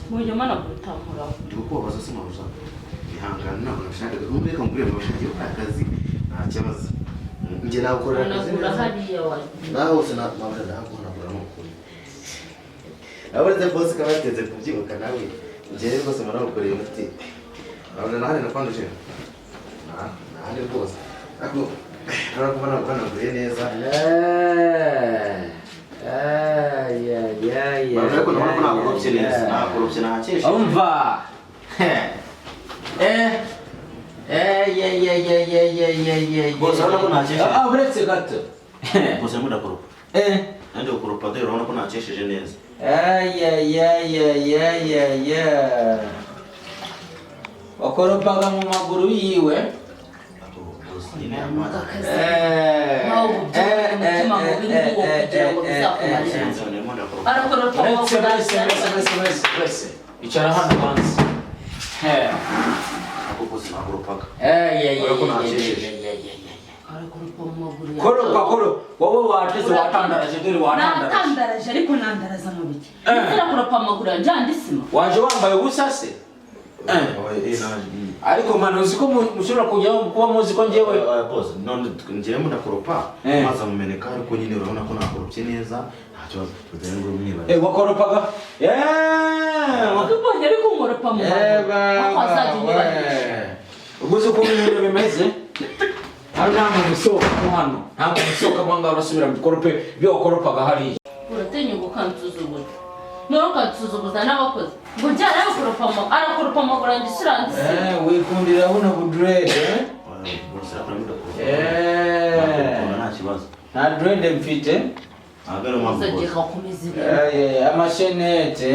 Mujye mana gutamura. Ndiko baza se maruza. Ihangana ntabwo nashakaga kumureka ngurira amashanyarazi y'akazi. Nta kibazo. Nge nakora akazi. Hariya wa. Naho se nabara nakora n'ukuri. Abarze boss kabateze kubyibuka nawe. Nge rwose mara gukorera umuti. Nabona nahari nakwanduje. Nahari rwose. Ako narakubona ukanaguye neza. Barako nabona nakorupye neza. Nakorupye nahakesha. Umva. Boss urabona ko nahakesha. Uretse gato. Boss ndakoropa. Nandi ukoropa rero urabona ko nahakesheje neza. Wakoropaga mu maguru yiwe. Icara hano hanze. Koropa wowe wateze watandaraje dore watandaraje. Natandaraje ariko nandaraza mu biki. Nzira kuropa amaguru yanjandisima. Waje wambaye ubusa se? Ariko mano uziko mushobora kujya kuba muzi ko njewe boss none ngiye mu ndakoropa maza mumeneka ariko nyine urabona ko nakoropye neza ntacyo tuzengo mwibaza wakoropaga wakubonye ariko nkoropa mu akwazaje nibanisha uguze ko ibintu bimeze hano nta musoka hano nta musoka mwanga urasubira gukorope byo wakoropaga hari uratenyuka kansuzuguza no kansuzuguza n'abakozi ngo jyana arakoropa amaguru yanjye siranze wikundira buno budred boss aramida ko nta kibazo nta dread mfite agaro mabuko uzagiye kakomeza amashenete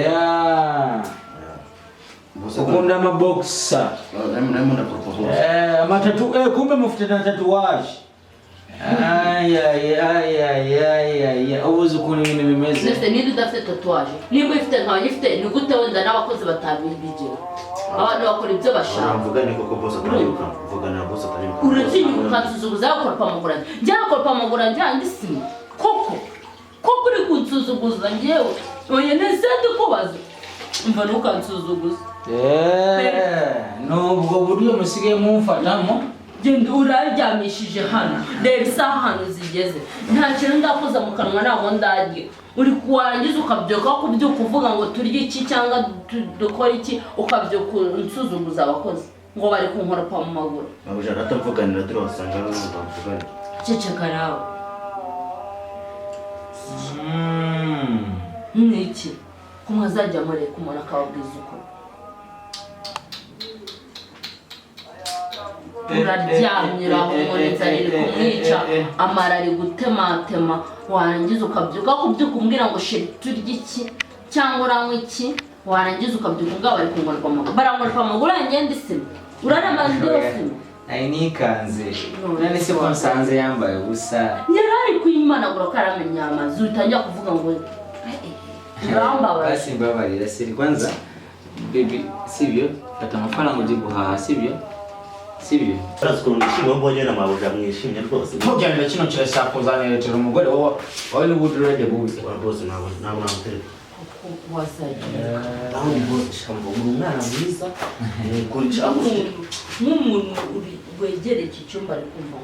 ukunda amaboxa namo ndakoropa amatatu kumbe mufite na tatuage ubuze ukuntu ibintu bimeze ndetse niba udafite tatuwaje niba ifite nkaba nyifite ni gute wenda n'abakozi batabigira abantu bakora ibyo bashaka mvuga ni koko boss ataribuka mvuga na boss ataribuka uratinyuka ukansuzuguza yakoropa amaguru yanjye yakoropa amaguru yanjye yandisima koko uri kunsuzuguza njyewe oye nese ndikubaza mva nukansuzuguza nubwo buryo musigaye mumfatamo genda uraryamishije hano reba isaha hano zigeze nta kintu ndakoza mu kanwa ntabwo ndarya uri kuwarangiza ukabyuka kubyuka uvuga ngo turye iki cyangwa dukora iki ukabyuka unsuzuguza abakozi ngo bari kunkoropa mu maguru babujana atavuganira turi wasanga bamuvugana ceceka nawe niki kumwe azajya mureka umuntu akababwiza uko uraryamira aho umuntu inzara iri kumwica amara ari gutematema warangiza ukabyuka kubyuka umbwira ngo sheri turye iki cyangwa uranywa iki warangiza ukabyuka ubwabo bari kunkoropa amaguru barankoropa amaguru yanjye ndisima urarama ndosima ari nikanze none se bonsanze yambaye ubusa nyarari kuyimanagura karamenya amazi utangira kuvuga ngo urambaba basi mbabarira siri kwanza baby sibyo fata amafaranga uje guhaha sibyo Trazikunda ishimwe mbonye na mabuja mwishimye rwose ntugende kino kirashaka kuzaniretera umugore wowe ni budurede bubi rwose nabo namutereka wasaje aho boss shambo umwana mwiza kurica nk'umuntu wegereye iki cyumba ari kumva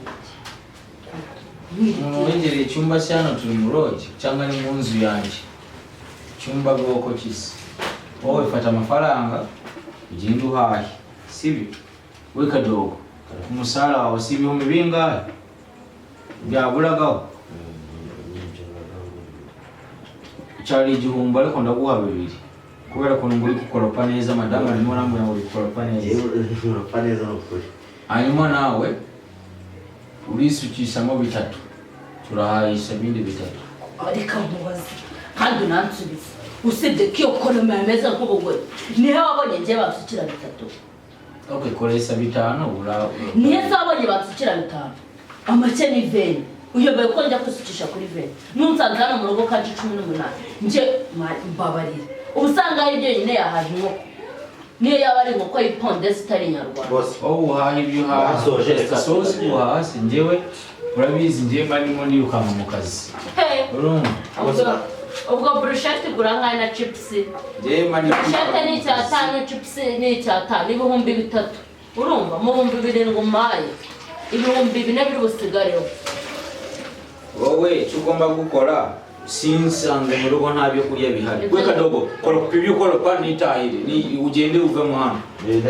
umuntu wegereye icyumba cyano turi mu roge cyangwa ni mu nzu yanjye icyumba bwoko kisi wowe fata amafaranga ugende uhahe sibyo we kadogo umusara wawe si ibihumbi bingahe byaburagaho cyari igihumbi ariko ndaguha bibiri kubera ko nguri gukoropa neza madamu arimo arambwira ngo gukoropa neza n'ukuri hanyuma nawe urisukishamo bitatu turahayisha ibindi bitatu ariko nkubaze kandi unansubiza usibye ko iyo konoma yameze nk'ubugore niho wabonye ngiye basukira bitatu okay koresha bitanu niyo zabonye basukira bitanu amake ni veni uyoboye ko njya kusukisha kuri veni nunsanze hano mu rugo kaje 18 nje mbabarira ubusanga ari byo nyine yahaje inkoko niyo yaba ari inkoko y'ipondesi itari nyarwanda boss uhaha ibyo uhaha sosi uhaha si njyewe urabizi njye barimo nirukanga mu kazi urumva ubwo brushette guranga na chips brushette ni cyatanu chips ni cyatanu ibihumbi 3 urumva mu bihumbi 7 ngumaye ibihumbi 4 biri busigareho wowe ugomba gukora sinsanze mu rugo nta byo kurya bihari we kadogo kora pibyo kora kwa nitahire ni ugende uve mu hano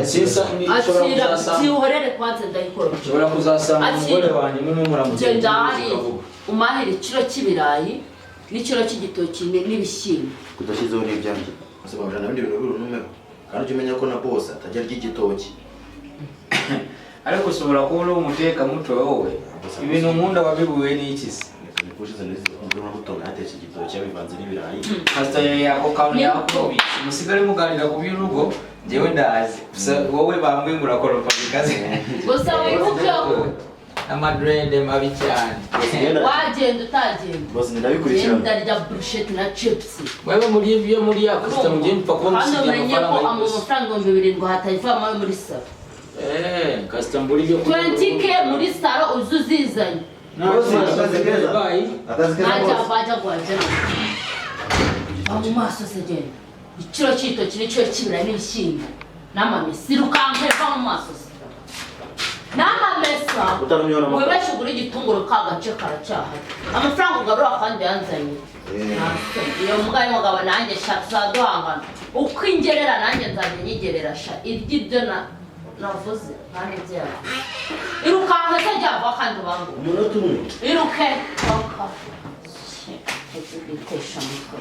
sinsa ni ashira cyihorere kwanze ndayikora ushobora kuzasanga umugore wanjye mwe muramugenda genda hari umahire kiro kibirayi n'ikiro cy'igitoki n'ibishyimbo kudashyizeho n'ibyanje asaba bajana bindi bintu birunumero kandi umenya ko na boss atajya ry'igitoki ariko ushobora kubona umuteka muto wowe ibintu nkunda wabibuwe n'iki se kushize neza ngoma gutonga atetse igitoki yabivanze n'ibirayi hasta yako kauni yako musigare muganira ku by'urugo jewe ndazi wowe bambwe murakoropa bikaze gusa wibuke amadrede mabi cyane wagenda utagenda boss ndabikurikirana ndarya brushette na chips wewe muri ibyo muri yakasta mugende pako musigira amafaranga amafaranga 2,000 hatayivama muri salo kasta muri ibyo 20k muri salo uzuzizanye mu maso se genda ikiro cy'itoki n'icyo kibira n'ibishyimbo n'amamesa irukanke va mu maso se n'amamesa wibashe ugura igitunguru ka gace karacyahari amafaranga ugarura kandi yanzanye iyo mbwa y'umugabo nanjye tuzaduhangana uko ingerera nanjye nzajya nyigerera sha iry'ibyo navuze kandi byaba irukanke se ryava kandi bangu umunota umwe iruke baka bitesha mutwe